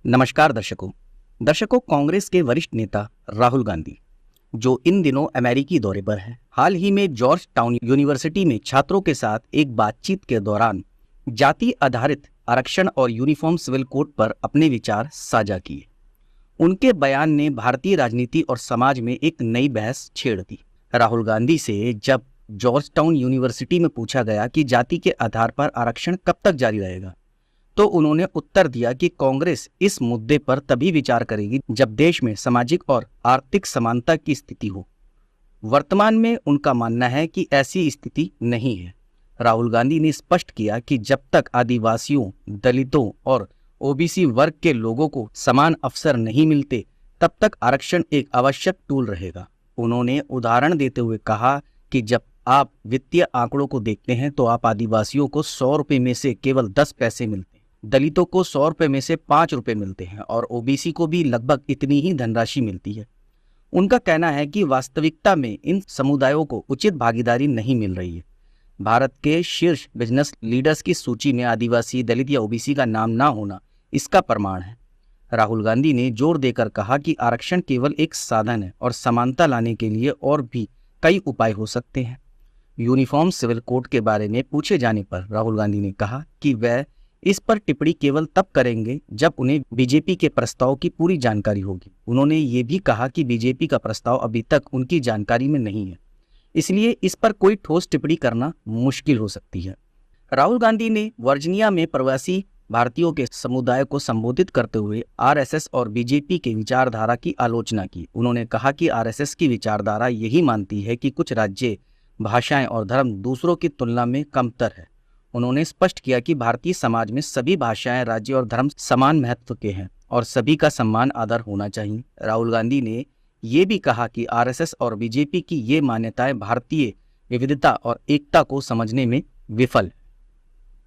नमस्कार दर्शकों कांग्रेस के वरिष्ठ नेता राहुल गांधी जो इन दिनों अमेरिकी दौरे पर हैं, हाल ही में जॉर्ज टाउन यूनिवर्सिटी में छात्रों के साथ एक बातचीत के दौरान जाति आधारित आरक्षण और यूनिफॉर्म सिविल कोड पर अपने विचार साझा किए। उनके बयान ने भारतीय राजनीति और समाज में एक नई बहस छेड़ दी। राहुल गांधी से जब जॉर्ज टाउन यूनिवर्सिटी में पूछा गया कि जाति के आधार पर आरक्षण कब तक जारी रहेगा, तो उन्होंने उत्तर दिया कि कांग्रेस इस मुद्दे पर तभी विचार करेगी जब देश में सामाजिक और आर्थिक समानता की स्थिति हो। वर्तमान में उनका मानना है कि ऐसी स्थिति नहीं है। राहुल गांधी ने स्पष्ट किया कि जब तक आदिवासियों, दलितों और ओबीसी वर्ग के लोगों को समान अवसर नहीं मिलते, तब तक आरक्षण एक आवश्यक टूल रहेगा। उन्होंने उदाहरण देते हुए कहा कि जब आप वित्तीय आंकड़ों को देखते हैं तो आप आदिवासियों को 100 रुपए में से केवल 10 पैसे मिलते हैं, दलितों को 100 रुपए में से 5 रुपए मिलते हैं और ओबीसी को भी लगभग इतनी ही धनराशि मिलती है। उनका कहना है कि वास्तविकता में इन समुदायों को उचित भागीदारी नहीं मिल रही है। भारत के शीर्ष बिजनेस लीडर्स की सूची में आदिवासी, दलित या ओबीसी का नाम ना होना इसका प्रमाण है। राहुल गांधी ने जोर देकर कहा कि आरक्षण केवल एक साधन है और समानता लाने के लिए और भी कई उपाय हो सकते हैं। यूनिफॉर्म सिविल कोड के बारे में पूछे जाने पर राहुल गांधी ने कहा कि वह इस पर टिप्पणी केवल तब करेंगे जब उन्हें बीजेपी के प्रस्ताव की पूरी जानकारी होगी। उन्होंने ये भी कहा कि बीजेपी का प्रस्ताव अभी तक उनकी जानकारी में नहीं है, इसलिए इस पर कोई ठोस टिप्पणी करना मुश्किल हो सकती है। राहुल गांधी ने वर्जीनिया में प्रवासी भारतीयों के समुदाय को संबोधित करते हुए आरएसएस और बीजेपी के विचारधारा की आलोचना की। उन्होंने कहा कि आरएसएस की विचारधारा यही मानती है कि कुछ राज्य, भाषाएं और धर्म दूसरों की तुलना में कमतर है। उन्होंने स्पष्ट किया कि भारतीय समाज में सभी भाषाएं, राज्य और धर्म समान महत्व के हैं और सभी का सम्मान आदर होना चाहिए। राहुल गांधी ने ये भी कहा कि आरएसएस और बीजेपी की ये मान्यताएं भारतीय विविधता और एकता को समझने में विफल है।